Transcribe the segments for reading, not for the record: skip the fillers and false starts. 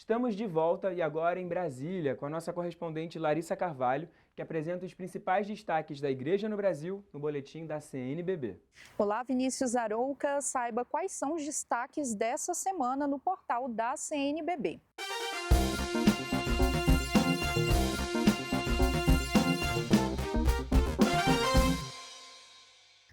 Estamos de volta e agora em Brasília com a nossa correspondente Larissa Carvalho, que apresenta os principais destaques da Igreja no Brasil no boletim da CNBB. Olá, Vinícius Arouca. Saiba quais são os destaques dessa semana no portal da CNBB.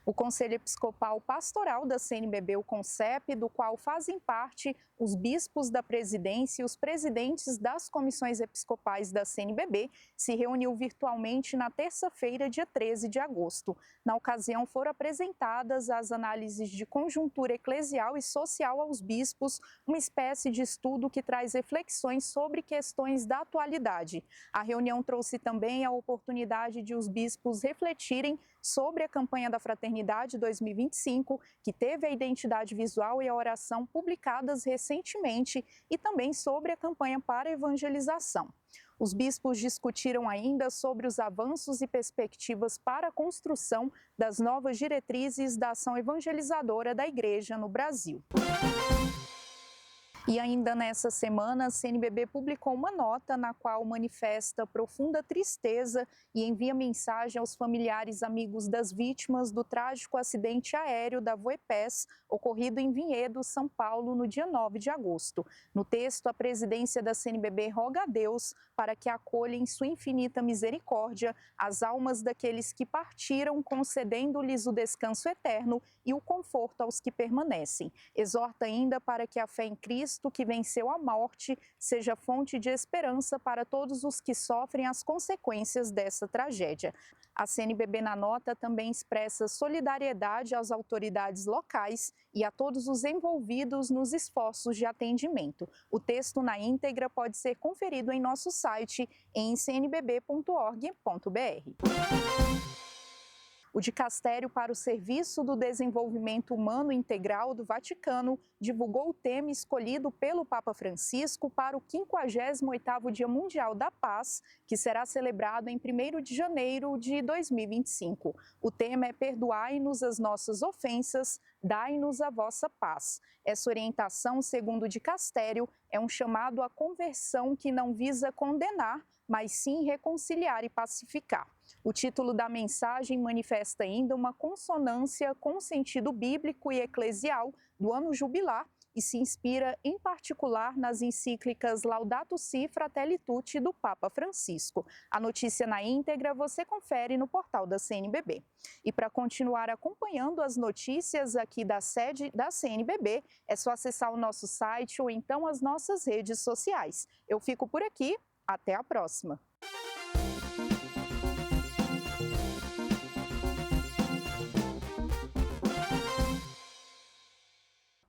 O Conselho Episcopal Pastoral da CNBB, o CONCEP, do qual fazem parte os bispos da presidência e os presidentes das comissões episcopais da CNBB, se reuniu virtualmente na terça-feira, dia 13 de agosto. Na ocasião, foram apresentadas as análises de conjuntura eclesial e social aos bispos, uma espécie de estudo que traz reflexões sobre questões da atualidade. A reunião trouxe também a oportunidade de os bispos refletirem sobre a campanha da Fraternidade 2025, que teve a identidade visual e a oração publicadas recentemente, e também sobre a campanha para evangelização. Os bispos discutiram ainda sobre os avanços e perspectivas para a construção das novas diretrizes da ação evangelizadora da Igreja no Brasil. E ainda nessa semana, a CNBB publicou uma nota na qual manifesta profunda tristeza e envia mensagem aos familiares e amigos das vítimas do trágico acidente aéreo da Voepes, ocorrido em Vinhedo, São Paulo, no dia 9 de agosto. No texto, a presidência da CNBB roga a Deus para que acolha em sua infinita misericórdia as almas daqueles que partiram, concedendo-lhes o descanso eterno e o conforto aos que permanecem. Exorta ainda para que a fé em Cristo, que venceu a morte, seja fonte de esperança para todos os que sofrem as consequências dessa tragédia. A CNBB na nota também expressa solidariedade às autoridades locais e a todos os envolvidos nos esforços de atendimento. O texto na íntegra pode ser conferido em nosso site em cnbb.org.br. O Dicastério para o Serviço do Desenvolvimento Humano Integral do Vaticano divulgou o tema escolhido pelo Papa Francisco para o 58º Dia Mundial da Paz, que será celebrado em 1º de janeiro de 2025. O tema é Perdoai-nos as nossas ofensas, dai-nos a vossa paz. Essa orientação, segundo o Dicastério, é um chamado à conversão que não visa condenar, mas sim reconciliar e pacificar. O título da mensagem manifesta ainda uma consonância com o sentido bíblico e eclesial do ano jubilar e se inspira, em particular, nas encíclicas Laudato Si, Fratelli Tutti do Papa Francisco. A notícia na íntegra você confere no portal da CNBB. E para continuar acompanhando as notícias aqui da sede da CNBB, é só acessar o nosso site ou então as nossas redes sociais. Eu fico por aqui, até a próxima!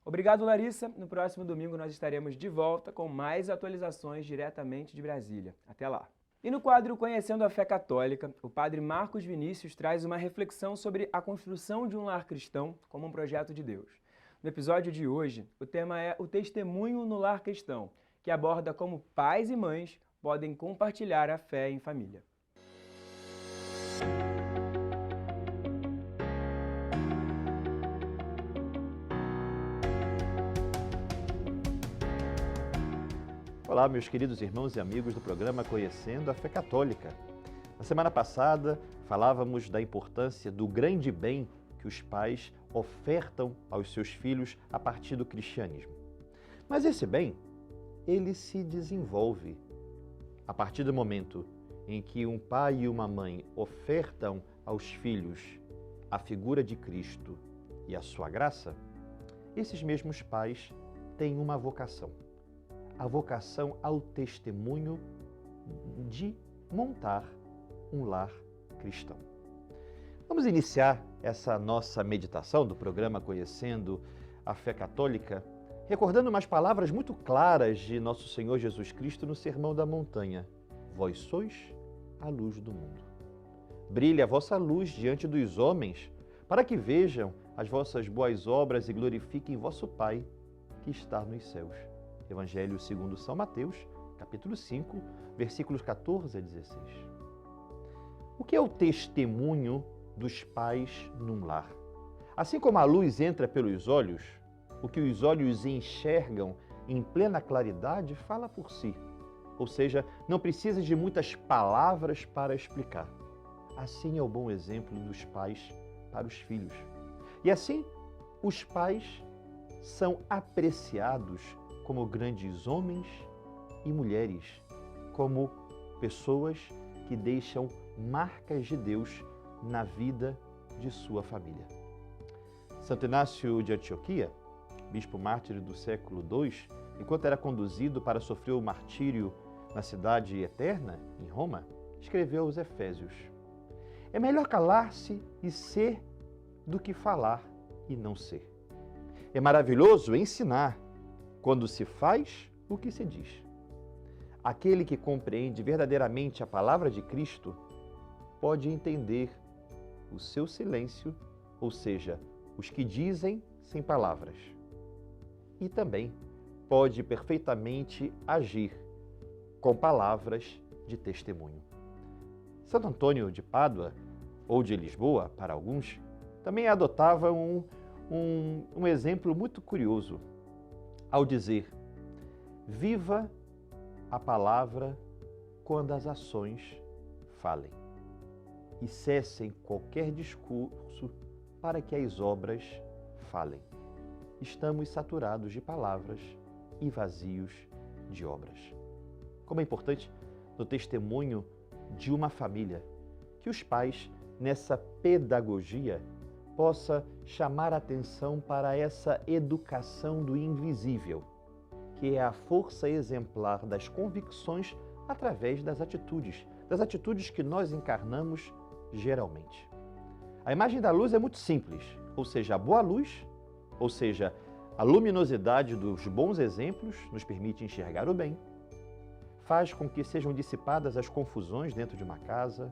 Obrigado, Larissa. No próximo domingo nós estaremos de volta com mais atualizações diretamente de Brasília. Até lá! E no quadro Conhecendo a Fé Católica, o padre Marcos Vinícius traz uma reflexão sobre a construção de um lar cristão como um projeto de Deus. No episódio de hoje, o tema é o testemunho no lar cristão, que aborda como pais e mães podem compartilhar a fé em família. Olá, meus queridos irmãos e amigos do programa Conhecendo a Fé Católica. Na semana passada, falávamos da importância do grande bem que os pais ofertam aos seus filhos a partir do cristianismo. Mas esse bem, ele se desenvolve a partir do momento em que um pai e uma mãe ofertam aos filhos a figura de Cristo e a sua graça. Esses mesmos pais têm uma vocação. A vocação ao testemunho de montar um lar cristão. Vamos iniciar essa nossa meditação do programa Conhecendo a Fé Católica, recordando umas palavras muito claras de nosso Senhor Jesus Cristo no Sermão da Montanha. Vós sois a luz do mundo. Brilhe a vossa luz diante dos homens, para que vejam as vossas boas obras e glorifiquem vosso Pai que está nos céus. Evangelho segundo São Mateus, capítulo 5, versículos 14 a 16. O que é o testemunho dos pais num lar? Assim como a luz entra pelos olhos, o que os olhos enxergam em plena claridade, fala por si. Ou seja, não precisa de muitas palavras para explicar. Assim é o bom exemplo dos pais para os filhos. E assim, os pais são apreciados como grandes homens e mulheres, como pessoas que deixam marcas de Deus na vida de sua família. Santo Inácio de Antioquia, bispo mártir do século II, enquanto era conduzido para sofrer o martírio na cidade eterna, em Roma, escreveu aos Efésios: é melhor calar-se e ser do que falar e não ser. É maravilhoso ensinar quando se faz o que se diz. Aquele que compreende verdadeiramente a palavra de Cristo pode entender o seu silêncio, ou seja, os que dizem sem palavras. E também pode perfeitamente agir com palavras de testemunho. Santo Antônio de Pádua, ou de Lisboa, para alguns, também adotava um exemplo muito curioso ao dizer: viva a palavra quando as ações falem, e cessem qualquer discurso para que as obras falem. Estamos saturados de palavras e vazios de obras. Como é importante no testemunho de uma família que os pais, nessa pedagogia, possa chamar atenção para essa educação do invisível, que é a força exemplar das convicções através das atitudes que nós encarnamos geralmente. A imagem da luz é muito simples, ou seja, a boa luz, ou seja, a luminosidade dos bons exemplos nos permite enxergar o bem, faz com que sejam dissipadas as confusões dentro de uma casa,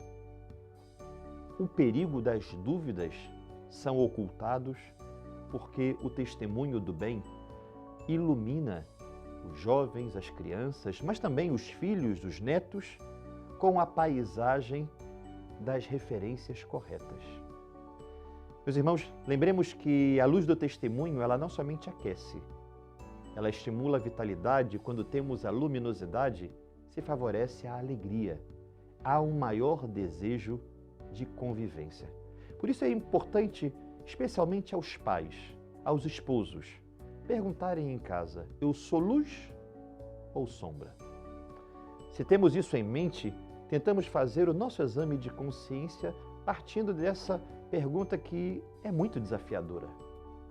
o perigo das dúvidas são ocultados, porque o testemunho do bem ilumina os jovens, as crianças, mas também os filhos, os netos, com a paisagem das referências corretas. Meus irmãos, lembremos que a luz do testemunho, ela não somente aquece, ela estimula a vitalidade. Quando temos a luminosidade, se favorece a alegria, há um maior desejo de convivência. Por isso é importante, especialmente aos pais, aos esposos, perguntarem em casa: eu sou luz ou sombra? Se temos isso em mente, tentamos fazer o nosso exame de consciência partindo dessa pergunta que é muito desafiadora.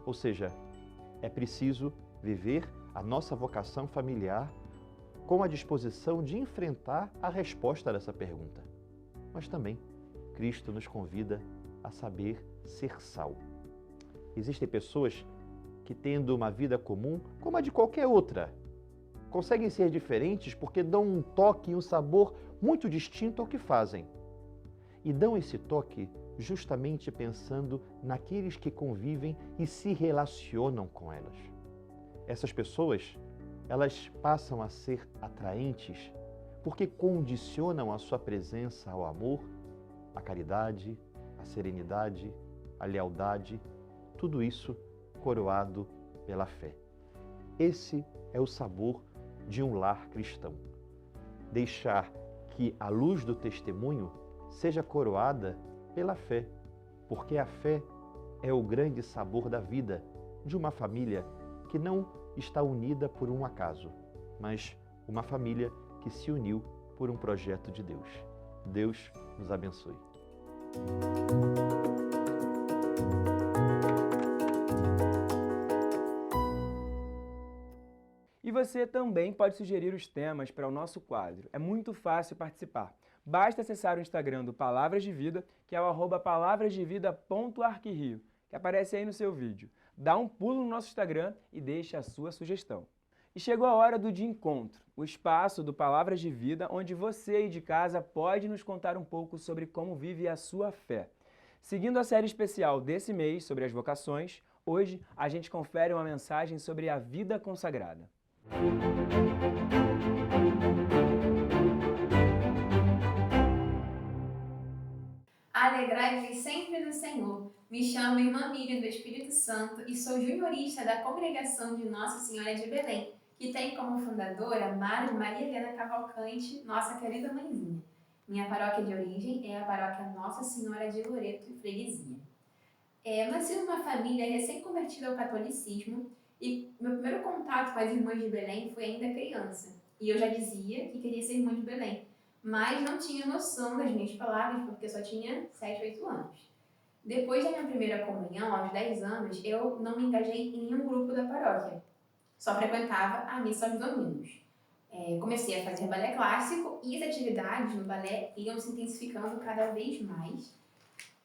Ou seja, é preciso viver a nossa vocação familiar com a disposição de enfrentar a resposta dessa pergunta. Mas também, Cristo nos convida a saber ser sal. Existem pessoas que, tendo uma vida comum, como a de qualquer outra, conseguem ser diferentes porque dão um toque e um sabor muito distinto ao que fazem. E dão esse toque justamente pensando naqueles que convivem e se relacionam com elas. Essas pessoas, elas passam a ser atraentes porque condicionam a sua presença ao amor, à caridade, à serenidade, à lealdade, tudo isso coroado pela fé. Esse é o sabor de um lar cristão. Deixar que a luz do testemunho seja coroada pela fé, porque a fé é o grande sabor da vida de uma família que não está unida por um acaso, mas uma família que se uniu por um projeto de Deus. Deus nos abençoe. E você também pode sugerir os temas para o nosso quadro. É muito fácil participar. Basta acessar o Instagram do Palavras de Vida, que é o @palavrasdevida.arquirio, que aparece aí no seu vídeo. Dá um pulo no nosso Instagram e deixe a sua sugestão. E chegou a hora do De Encontro, o espaço do Palavras de Vida, onde você aí de casa pode nos contar um pouco sobre como vive a sua fé. Seguindo a série especial desse mês sobre as vocações, hoje a gente confere uma mensagem sobre a vida consagrada. Alegrai-vos sempre no Senhor. Me chamo Irmã Miriam do Espírito Santo e sou juniorista da Congregação de Nossa Senhora de Belém, que tem como fundadora a Madre Maria Helena Cavalcante, nossa querida mãezinha. Minha paróquia de origem é a paróquia Nossa Senhora de Loreto e Freguesia. Eu nasci numa família recém-convertida ao catolicismo e meu primeiro contato com as irmãs de Belém foi ainda criança. E eu já dizia que queria ser irmã de Belém, mas não tinha noção das minhas palavras porque eu só tinha 7, 8 anos. Depois da minha primeira comunhão, aos 10 anos, eu não me engajei em nenhum grupo da paróquia. Só frequentava a missa aos domingos. Comecei a fazer balé clássico e as atividades no balé iam se intensificando cada vez mais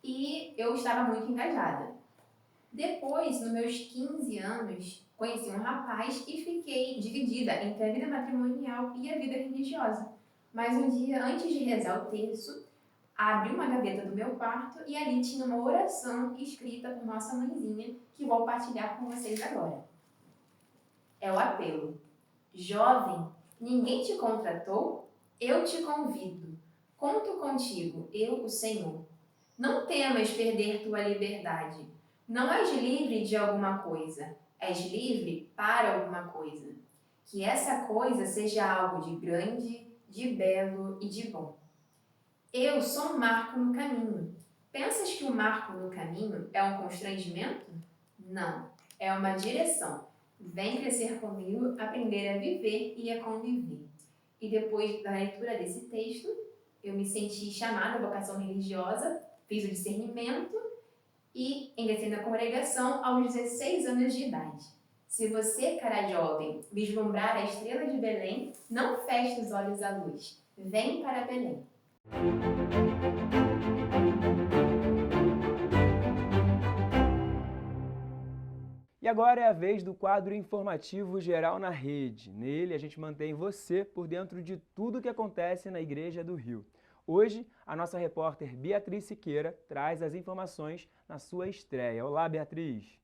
e eu estava muito engajada. Depois, nos meus 15 anos, conheci um rapaz e fiquei dividida entre a vida matrimonial e a vida religiosa. Mas um dia, antes de rezar o terço, abri uma gaveta do meu quarto e ali tinha uma oração escrita por nossa mãezinha que vou partilhar com vocês agora. É o apelo. Jovem, ninguém te contratou? Eu te convido. Conto contigo, eu, o Senhor. Não temas perder tua liberdade. Não és livre de alguma coisa. És livre para alguma coisa. Que essa coisa seja algo de grande, de belo e de bom. Eu sou um marco no caminho. Pensas que o marco no caminho é um constrangimento? Não, é uma direção. Vem crescer comigo, aprender a viver e a conviver. E depois da leitura desse texto, eu me senti chamada à vocação religiosa, fiz o discernimento e ingressei na congregação aos 16 anos de idade. Se você, cara jovem, vislumbrar a estrela de Belém, não feche os olhos à luz. Vem para Belém. E agora é a vez do quadro informativo Geral na Rede. Nele, a gente mantém você por dentro de tudo o que acontece na Igreja do Rio. Hoje, a nossa repórter Beatriz Siqueira traz as informações na sua estreia. Olá, Beatriz!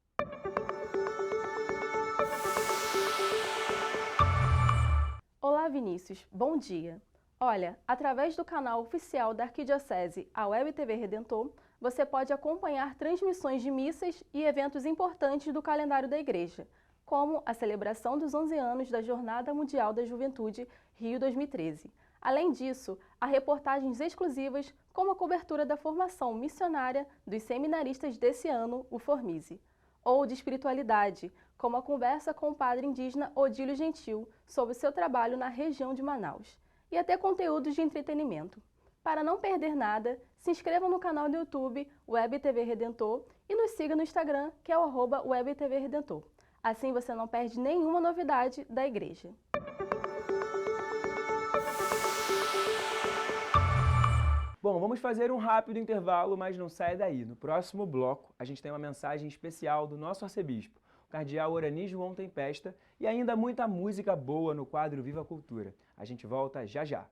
Olá, Vinícius. Bom dia. Olha, através do canal oficial da Arquidiocese, a Web TV Redentor, você pode acompanhar transmissões de missas e eventos importantes do calendário da Igreja, como a celebração dos 11 anos da Jornada Mundial da Juventude Rio 2013. Além disso, há reportagens exclusivas como a cobertura da formação missionária dos seminaristas desse ano, o Formise, ou de espiritualidade, como a conversa com o padre indígena Odílio Gentil sobre seu trabalho na região de Manaus, e até conteúdos de entretenimento. Para não perder nada, se inscreva no canal do YouTube Web TV Redentor e nos siga no Instagram, que é o @Web TV Redentor. Assim você não perde nenhuma novidade da Igreja. Bom, vamos fazer um rápido intervalo, mas não saia daí. No próximo bloco, a gente tem uma mensagem especial do nosso arcebispo, o cardeal Orani João Tempesta, e ainda muita música boa no quadro Viva a Cultura. A gente volta já já.